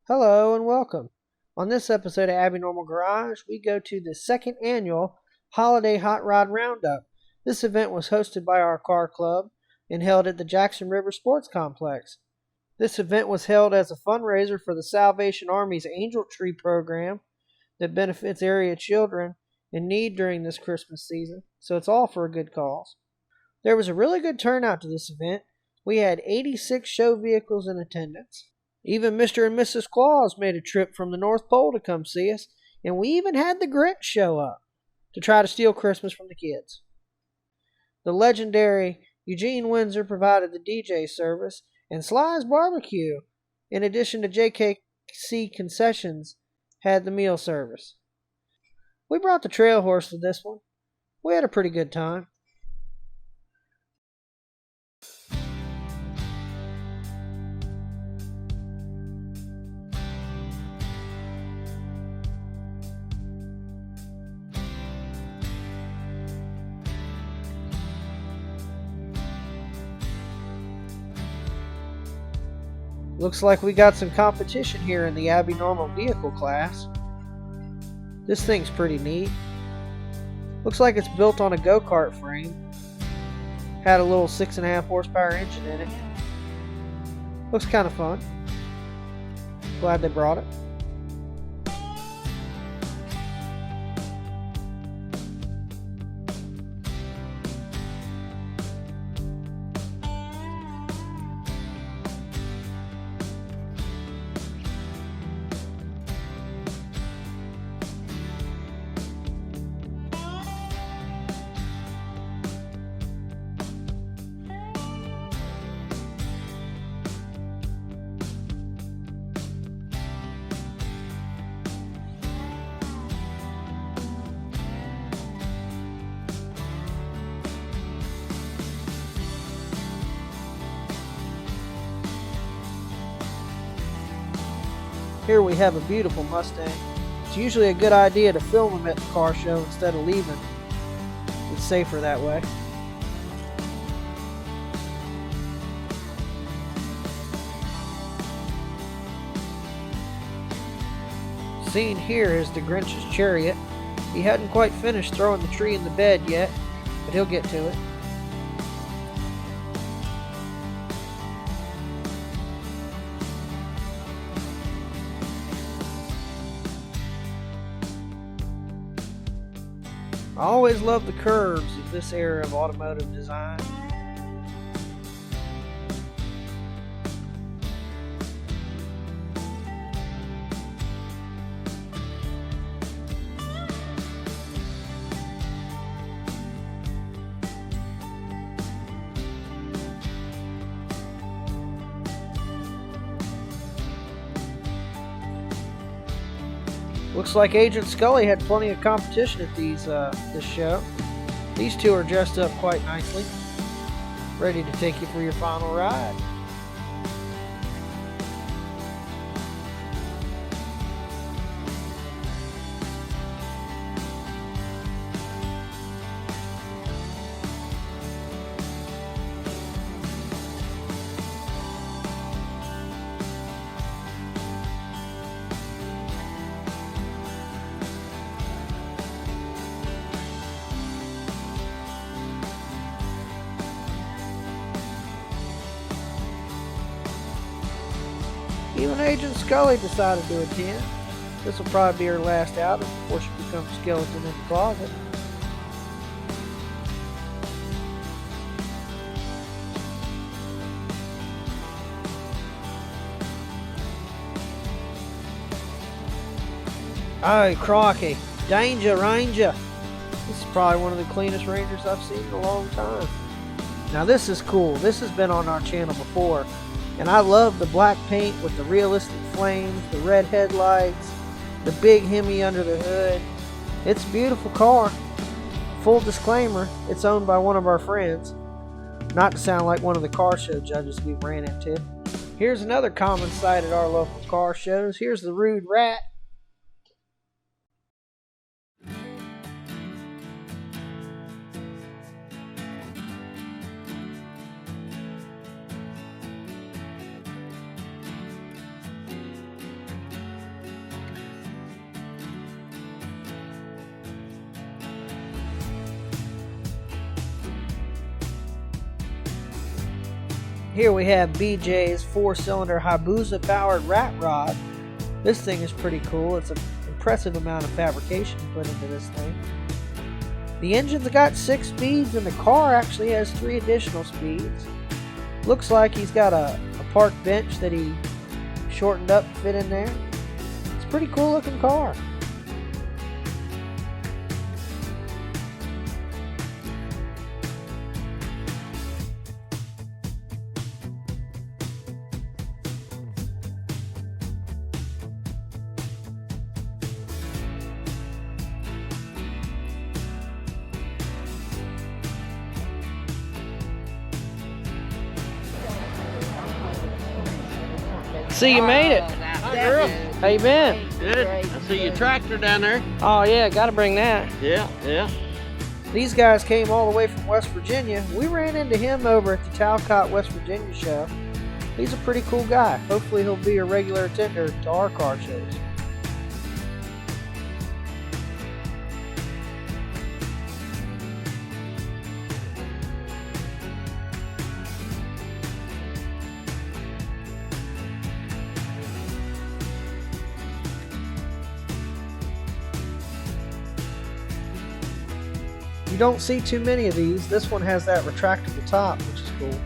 Hello and welcome. On this episode of Abby Normal Garage, we go to the second annual Holiday Hot Rod Roundup. This event was hosted by our car club and held at the Jackson River Sports Complex. This event was held as a fundraiser for the Salvation Army's Angel Tree program that benefits area children in need during this Christmas season, so it's all for a good cause. There was a really good turnout to this event. We had 86 show vehicles in attendance. Even Mr. and Mrs. Claus made a trip from the North Pole to come see us, and we even had the Grinch show up to try to steal Christmas from the kids. The legendary Eugene Windsor provided the DJ service, and Sly's Barbecue, in addition to JKC Concessions, had the meal service. We brought the trail horse to this one. We had a pretty good time. Looks like we got some competition here in the Abby Normal Vehicle class. This thing's pretty neat. Looks like it's built on a go-kart frame. Had a little 6.5 horsepower engine in it. Looks kind of fun. Glad they brought it. Here we have a beautiful Mustang. It's usually a good idea to film them at the car show instead of leaving. It's safer that way. Seen here is the Grinch's chariot. He hadn't quite finished throwing the tree in the bed yet, but he'll get to it. I always love the curves of this era of automotive design. Looks like Agent Scully had plenty of competition at this show. These two are dressed up quite nicely, ready to take you for your final ride. Even Agent Scully decided to attend. This will probably be her last outing before she becomes a skeleton in the closet. Oh, crocky. Danger, Ranger. This is probably one of the cleanest Rangers I've seen in a long time. Now this is cool. This has been on our channel before. And I love the black paint with the realistic flames, the red headlights, the big Hemi under the hood. It's a beautiful car. Full disclaimer, it's owned by one of our friends. Not to sound like one of the car show judges we ran into. Here's another common sight at our local car shows. Here's the Rude Rat. Here we have BJ's 4-cylinder Hayabusa powered rat rod. This thing is pretty cool. It's an impressive amount of fabrication put into this thing. The engine's got 6 speeds and the car actually has 3 additional speeds. Looks like he's got a park bench that he shortened up to fit in there. It's a pretty cool looking car. See, you made it. Hi, girl. How you been? Good. I see your tractor down there. Oh yeah, gotta bring that. Yeah. These guys came all the way from West Virginia. We ran into him over at the Talcott, West Virginia show. He's a pretty cool guy. Hopefully he'll be a regular attender to our car shows. You don't see too many of these. This one has that retractable top, which is cool.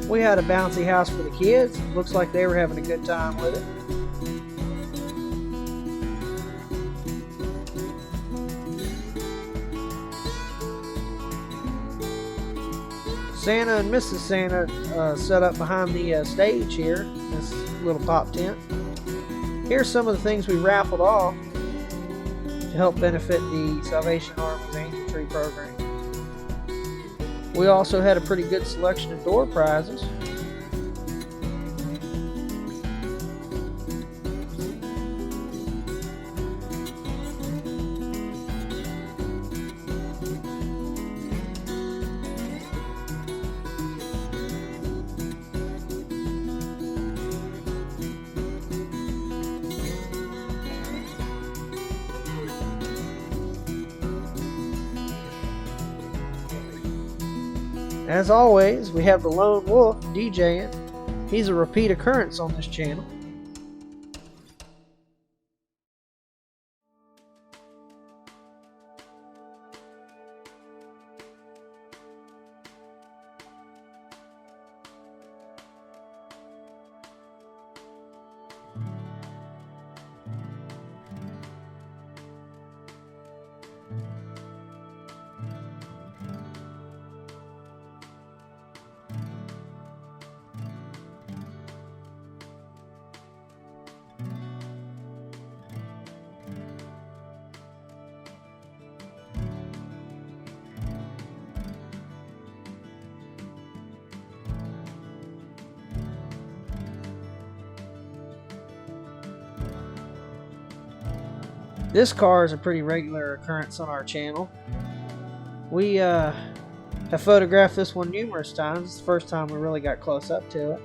We had a bouncy house for the kids. Looks like they were having a good time with it. Santa and Mrs. Santa set up behind the stage here, this little pop tent. Here's some of the things we raffled off to help benefit the Salvation Army's Angel Tree program. We also had a pretty good selection of door prizes. As always, we have the Lone Wolf DJing. He's a repeat occurrence on this channel. This car is a pretty regular occurrence on our channel. We have photographed this one numerous times. It's the first time we really got close up to it.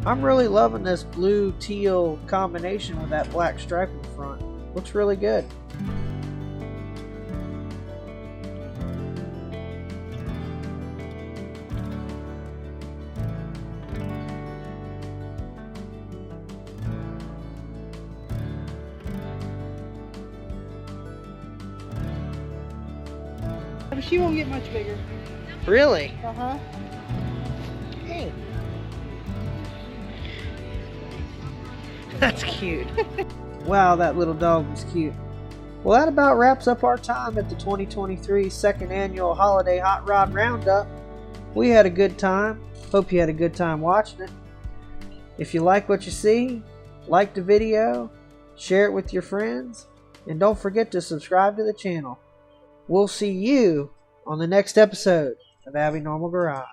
I'm really loving this blue teal combination with that black stripe in the front. Looks really good. But she won't get much bigger. Really? Uh-huh. Hey. That's cute. Wow, that little dog was cute. Well, that about wraps up our time at the 2023 second annual Holiday Hot Rod Roundup. We had a good time. Hope you had a good time watching it. If you like what you see, like the video, share it with your friends, and don't forget to subscribe to the channel. We'll see you on the next episode of Abby Normal Garage.